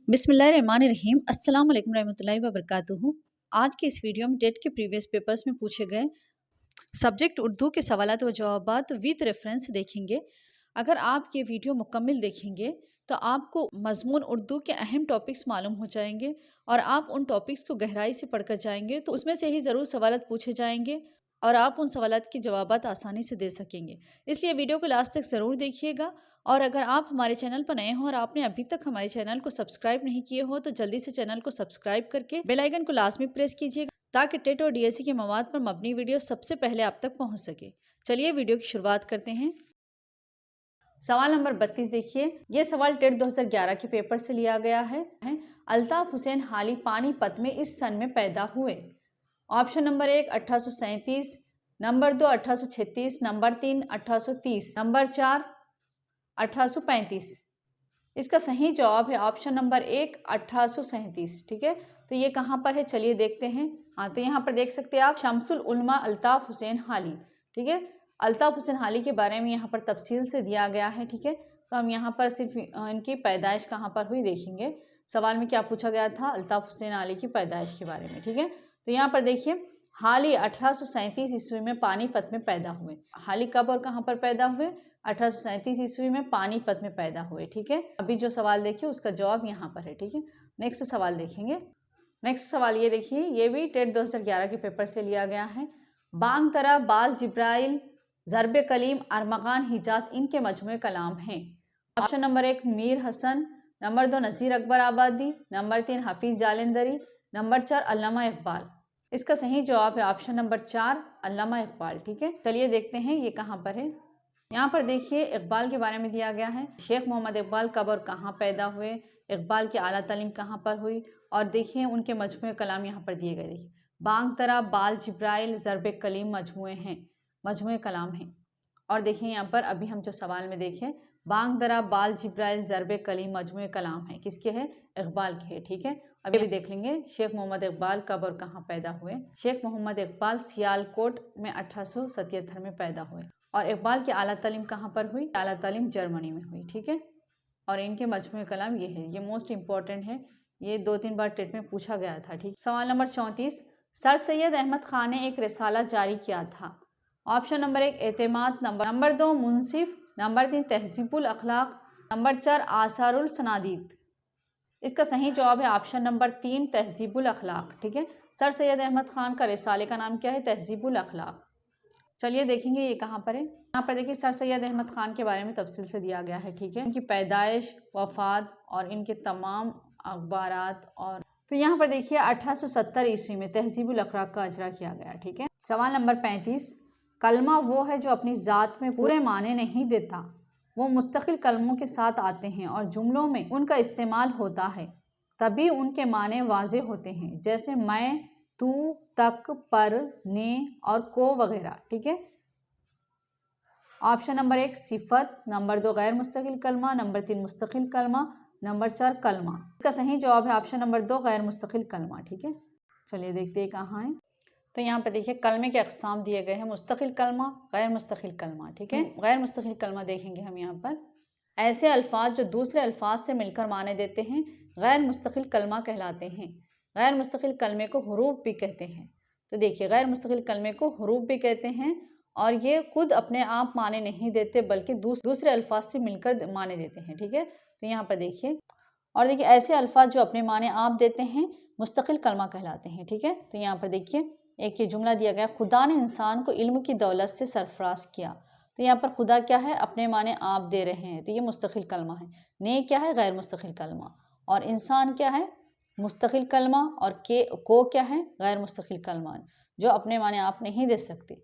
बिस्मिल्लाहिर्रहमानिर्रहीम। अस्सलाम वालेकुम रहमतुल्लाहि व बरकातुहू। आज के इस वीडियो में टेट के प्रीवियस पेपर्स में पूछे गए सब्जेक्ट उर्दू के सवालात व जवाबात विद रेफरेंस देखेंगे। अगर आप ये वीडियो मुकम्मल देखेंगे तो आपको मज़मून उर्दू के अहम टॉपिक्स मालूम हो जाएंगे और आप उन टॉपिक्स को गहराई से पढ़कर जाएंगे तो उसमें से ही ज़रूर सवालात पूछे जाएंगे और आप उन सवालात के जवाबात आसानी से दे सकेंगे। इसलिए वीडियो को लास्ट तक ज़रूर देखिएगा। और अगर आप हमारे चैनल पर नए हो और आपने अभी तक हमारे चैनल को सब्सक्राइब नहीं किए हो तो जल्दी से चैनल को सब्सक्राइब करके बेल आइकन को लाजमी प्रेस कीजिएगा ताकि टेट और डीएससी के मवाद पर मबनी वीडियो सबसे पहले आप तक पहुंच सके। चलिए वीडियो की शुरुआत करते हैं। सवाल नंबर 32 देखिए। यह सवाल टेट 2011 के पेपर से लिया गया है। अल्ताफ हुसैन हाली पानीपत में इस सन में पैदा हुए। Option number 1 1837, number 2 1836, number 3 1830, number 4 1835। इसका सही जवाब है ऑप्शन नंबर 1 1837। ठीक है, तो ये कहाँ पर है चलिए देखते हैं। तो यहाँ पर देख सकते हैं आप शम्सुल उलमा अल्ताफ हुसैन हाली। ठीक है, अल्ताफ हुसैन हाली के बारे में यहाँ पर तफसील से दिया गया है। ठीक है, तो हम यहाँ पर सिर्फ इनकी पैदाइश कहाँ पर हुई देखेंगे। सवाल में क्या पूछा गया था, अल्ताफ हुसैन हाली की पैदाइश के बारे में। ठीक है, तो यहाँ पर देखिए हाली 1837 ईस्वी में पानीपत में पैदा हुए। हाली कब और कहाँ पर पैदा हुए? 1837 ईस्वी में पानीपत में पैदा हुए। ठीक है, अभी जो सवाल देखिए उसका जवाब यहाँ पर है। ठीक है, नेक्स्ट सवाल देखेंगे। नेक्स्ट सवाल ये देखिए, ये भी टेट 2011 के पेपर से लिया गया है। बांग तरा, बाल जिब्राइल, ज़रब कलीम, अरमगान, हिजाज इनके मजमूए कलाम हैं। Option number 1 Mir Hasan, number 2 Nazir Akbarabadi, number 3 Hafeez Jalandhari, number 4 Allama Iqbal. इसका सही जवाब है ऑप्शन नंबर 4 अल्लामा इकबाल। ठीक है, चलिए देखते हैं ये कहाँ पर है। यहाँ पर देखिए इकबाल के बारे में दिया गया है। शेख मोहम्मद इकबाल कब और कहाँ पैदा हुए, इकबाल की आला तालीम कहाँ पर हुई और देखिए उनके मजमूए कलाम यहाँ पर दिए गए। देखिए बांग तरा, बाल जिब्राइल, ज़रब कलीम मजमूए कलाम हैं। और देखिए यहाँ पर अभी हम जो सवाल में देखें बांग तरा, बाल जिब्राइल, ज़रब कलीम मजमूए कलाम है, किसके है? इकबाल के है। ठीक है, अभी भी देख लेंगे शेख मोहम्मद इकबाल कब और कहाँ पैदा हुए। शेख मोहम्मद इकबाल सियालकोट में 1877 में पैदा हुए और इकबाल की आला तालीम कहाँ पर हुई? आला तालीम जर्मनी में हुई। ठीक है, और इनके मजमूए कलाम ये है, ये मोस्ट इंपॉर्टेंट है, ये 2-3 बार टेट में पूछा गया था। ठीक, सवाल नंबर 34 सर सैयद अहमद खान ने एक रिसाला जारी किया था। ऑप्शन नंबर 1 एतमाद, नंबर 2 मुंसिफ, नंबर 3 तहजीबुल अखलाक, नंबर 4 आसारुल सनादीद। इसका सही जवाब है ऑप्शन नंबर 3 तहजीबुल अखलाक। ठीक है, सर सैयद अहमद खान का रिसाले का नाम क्या है? तहजीबुल अखलाक। चलिए देखेंगे ये कहाँ पर है। यहाँ पर देखिए सर सैयद अहमद खान के बारे में तफसील से दिया गया है। ठीक है, इनकी पैदाइश, वफात और इनके तमाम अखबारात। और तो यहाँ पर देखिए 1870 ईस्वी में तहजीबुल अखलाक का अजरा किया गया। ठीक है, सवाल नंबर 35 कलमा वो है जो अपनी ज़ात में पूरे माने नहीं देता, वो मुस्तकिल कलमों के साथ आते हैं और जुमलों में उनका इस्तेमाल होता है, तभी उनके माने वाज़े होते हैं, जैसे मैं, तू, तक, पर, ने और को वगैरह। ठीक है, ऑप्शन नंबर 1 सिफत, नंबर 2 गैर मुस्तकिल कलमा, नंबर 3 मुस्तकिल कलमा, नंबर 4 कलमा। इसका सही जवाब है ऑप्शन नंबर 2 गैर मुस्तकिल कलमा। ठीक है, चलिए देखते हैं कहाँ है। तो यहाँ पर देखिए कलमे के अक़साम दिए गए हैं, मुस्तकिल कलमा, गैर मुस्तकिल कलमा। ठीक है, गैर मुस्तकिल कलमा देखेंगे हम यहाँ पर, ऐसे अल्फाज जो दूसरे अल्फाज से मिलकर माने देते हैं गैर मुस्तकिल कलमा कहलाते हैं। गैर मुस्तकिल कलमे को हुरूफ भी कहते हैं। तो देखिए गैर मुस्तकिल कलमे को हुरूफ भी कहते हैं और ये खुद अपने आप माने नहीं देते बल्कि दूसरे अल्फाज से मिलकर माने देते हैं। ठीक है, तो यहाँ पर देखिए, और देखिए ऐसे अल्फाज जो अपने माने आप देते हैं मुस्तकिल कलमा कहलाते हैं। ठीक है, तो यहाँ पर देखिए एक ये जुमला दिया गया, खुदा ने इंसान को इल्म की दौलत से सरफराज किया। तो यहाँ पर खुदा क्या है? अपने माने आप दे रहे हैं, तो ये मुस्तकिल कलमा है। ने क्या है? गैर मुस्तकिल कलमा। और इंसान क्या है? मुस्तकिल कलमा। और के को क्या है? गैर मुस्तकिल कलमा, जो अपने माने आप नहीं दे सकते,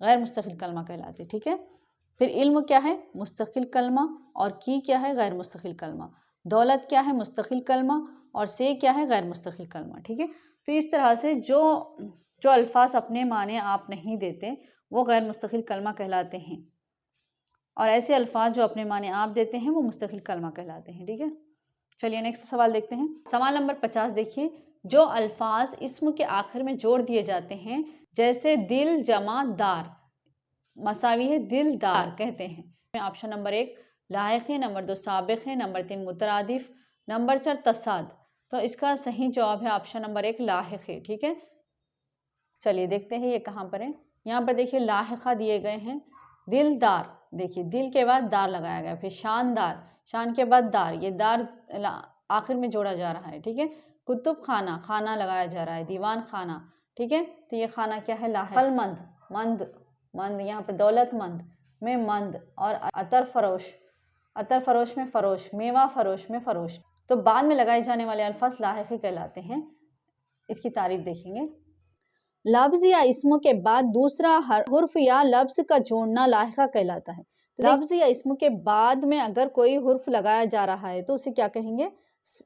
गैर मुस्तकिल कलमा कहलाते। ठीक है, फिर इल्म क्या है? मुस्तकिल कलमा। और की क्या है? गैर मुस्तकिल कलमा। दौलत क्या है? मुस्तकिल कलमा। और से क्या है? गैर मुस्तकिल कलमा। ठीक है, तो इस तरह से जो अल्फाज अपने माने आप नहीं देते वो गैर मुस्तकिल कलमा कहलाते हैं और ऐसे अल्फाज जो अपने माने आप देते हैं वो मुस्तकिल कलमा कहलाते हैं। ठीक है, चलिए नेक्स्ट सवाल देखते हैं। सवाल नंबर 50 देखिए, जो अल्फाज इस्म के आखिर में जोड़ दिए जाते हैं जैसे दिल जमा दार मसावी है दिलदार कहते हैं। ऑप्शन नंबर 1 लायक है, नंबर 2 साबिक है, नंबर 3 मुतरादिफ, नंबर 4 तसाद। तो इसका सही जवाब है ऑप्शन नंबर 1 लाहिक़े। ठीक है, चलिए देखते हैं ये कहाँ पर है। यहाँ पर देखिए लाहिक़ा दिए गए हैं। दिलदार, देखिए दिल के बाद दार लगाया गया, फिर शानदार, शान के बाद दार, ये दार आखिर में जोड़ा जा रहा है। ठीक है, कुतुब खाना, खाना लगाया जा रहा है, दीवान खाना। ठीक है, तो ये खाना क्या है, लाहिक़। मंद, मंद, मंद, यहाँ पर दौलतमंद में मंद, और अतर फरोश, अतर फरोश में फरोश, मेवा फरोश में फरोश। तो बाद में लगाए जाने वाले अल्फाज लाहिक़े कहलाते हैं। इसकी तारीफ देखेंगे। लफ्ज़ या इस्म के बाद दूसरा हुर्फ या लफ्ज़ का जोड़ना लाहिक़ा कहलाता है। तो लफ्ज़ या इस्म के बाद में अगर कोई हुर्फ लगाया जा रहा है तो उसे क्या कहेंगे,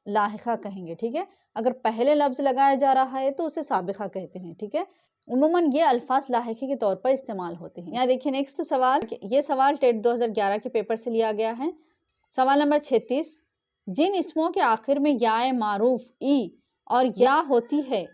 लाहिक़ा कहेंगे। ठीक है, अगर पहले लफ्ज़ लगाया जा रहा है तो उसे साबिक़ा कहते हैं। ठीक है, उम्मूमन ये अल्फाज लाहिक़े के तौर पर इस्तेमाल होते हैं। यहाँ देखिए नेक्स्ट सवाल, ये सवाल टेट 2011 के पेपर से लिया गया है। सवाल नंबर 36, जिन इस्मों के आखिर में याए मारूफ ई और या होती है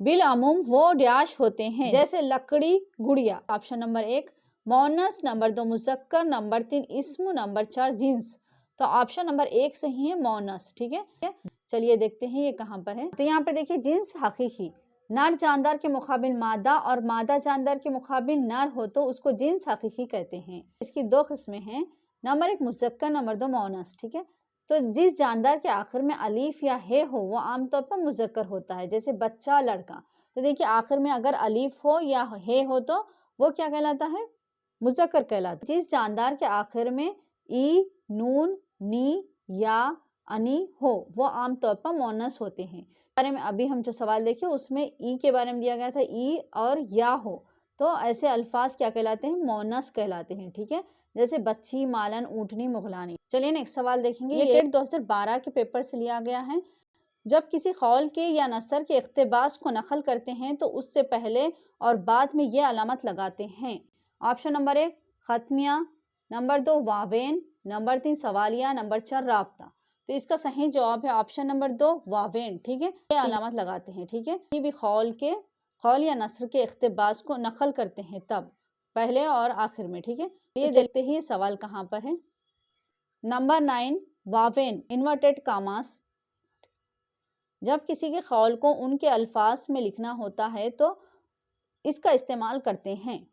बिल अमूम वो डैश होते हैं, जैसे लकड़ी, गुड़िया। ऑप्शन नंबर 1 मोनस, नंबर 2 मुज़क्कर, नंबर 3 इस्म, नंबर 4 जिन्स। तो ऑप्शन नंबर 1 सही है मोनस। ठीक है, चलिए देखते हैं ये कहाँ पर है। तो यहाँ पर देखिए जिन्स हकीकी, नर जानदार के मुकाबिल मादा और मादा जानदार के मुकाबिल नर हो तो उसको जिन्स हकीकी कहते हैं। इसकी 2 किस्में हैं, नंबर 1 मुज़क्कर, नंबर 2 मोनस। ठीक है, तो जिस जानदार के आखिर में अलीफ या हे हो वो आमतौर पर मुज़क्कर होता है, जैसे बच्चा, लड़का। तो देखिए आखिर में अगर अलीफ हो या हे हो तो वो क्या कहलाता है, मुज़क्कर कहलाता है। जिस जानदार के आखिर में ई, नून, नी या अनी हो वो आमतौर पर मोनस होते हैं। बारे में अभी हम जो सवाल देखे उसमें ई के बारे में दिया गया था, ई और या हो तो ऐसे अल्फाज क्या कहलाते हैं, मोनस कहलाते हैं। ठीक है, जैसे बच्ची, मालन, ऊँटनी, मुगलानी। चलिए नेक्स्ट सवाल देखेंगे। ये टेट 2012 के पेपर से लिया गया है। जब किसी कौल के या नसर के इक़्तिबास को नकल करते हैं तो उससे पहले और बाद में ये अलामत लगाते हैं। ऑप्शन नंबर 1 ख़त्मिया, नंबर 2 वावेन, नंबर 3 सवालिया, नंबर 4 राब्ता। तो इसका सही जवाब है ऑप्शन नंबर 2 वावेन। ठीक है, ये अलामत लगाते हैं। ठीक है, ये भी कौल या नसर के इक़्तिबास को नकल करते हैं तब पहले और आखिर में। ठीक है, ये देखते ही सवाल कहाँ पर है। नंबर 9 वावेन इन्वर्टेड कामास, जब किसी के कौल को उनके अल्फाज में लिखना होता है तो इसका इस्तेमाल करते हैं।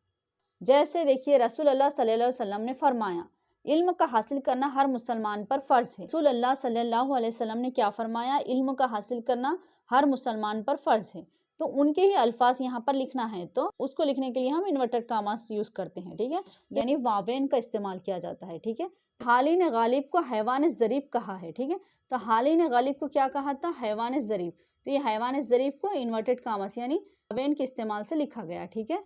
जैसे देखिए रसूल अल्लाह सल्लल्लाहु अलैहि वसल्लम ने फरमाया इल्म का हासिल करना हर मुसलमान पर फ़र्ज़ है। रसूल अल्लाह सल्लल्लाहु अलैहि वसल्लम ने क्या फरमाया, इल्म का हासिल करना हर मुसलमान पर फ़र्ज़ है। तो उनके ही अल्फाज यहाँ पर लिखना है तो उसको लिखने के लिए हम इन्वर्टेड कामास यूज़ करते हैं। ठीक है, यानी वावेन का इस्तेमाल किया जाता है। ठीक है, हाली ने गालिब को हैवान ज़रीब कहा है। ठीक है, तो हाली ने गालिब को क्या कहा था, हैवान ज़रीब। तो ये हैवान ज़रीब को इन्वर्टेड कामास यानी वावेन के इस्तेमाल से लिखा गया। ठीक है,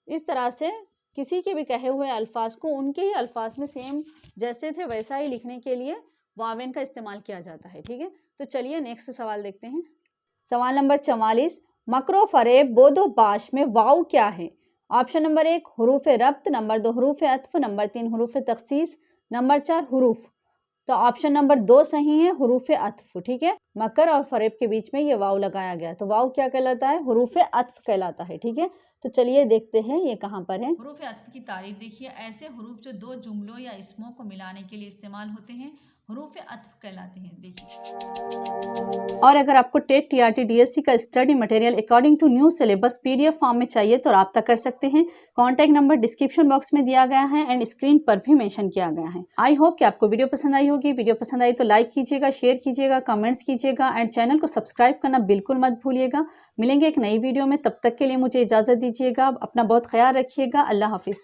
इस तरह से किसी के भी कहे हुए अल्फाज को उनके ही अल्फाज में सेम जैसे थे वैसा ही लिखने के लिए वावेन का इस्तेमाल किया जाता है। ठीक है, तो चलिए नेक्स्ट सवाल देखते हैं। सवाल नंबर 44, मकरो फरेब बोदो बाश में वाव क्या है। ऑप्शन नंबर 1 हुरूफ रब्त, नंबर 2 हुरूफ अत्फ, नंबर 3 हुरूफ तख्सीस, नंबर 4 हुरूफ। तो ऑप्शन नंबर 2 सही है, हुरूफ अत्फ। ठीक है, मकर और फरेब के बीच में ये वाव लगाया गया तो वाव क्या कहलाता है, हुरूफ अत्फ कहलाता है। ठीक है, तो चलिए देखते हैं ये कहाँ पर है। हुरूफ अत्फ की तारीफ देखिए, ऐसे हुरूफ जो दो जुमलों या इस्मों को मिलाने के लिए इस्तेमाल होते हैं हुरूफ अत्फ कहलाते हैं। देखिए, और अगर आपको टेट TRT DSC का study material according to new syllabus PDF form में चाहिए तो रब्ता कर सकते हैं। कॉन्टैक्ट नंबर डिस्क्रिप्शन बॉक्स में दिया गया है एंड स्क्रीन पर भी मेंशन किया गया है। आई होप कि आपको वीडियो पसंद आई होगी। वीडियो पसंद आई तो लाइक कीजिएगा, शेयर कीजिएगा, कमेंट्स कीजिएगा एंड चैनल को सब्सक्राइब करना बिल्कुल मत भूलिएगा। मिलेंगे एक नई वीडियो में, तब तक के लिए मुझे इजाज़त दीजिएगा। अपना बहुत ख्याल रखिएगा। अल्लाह हाफिज़।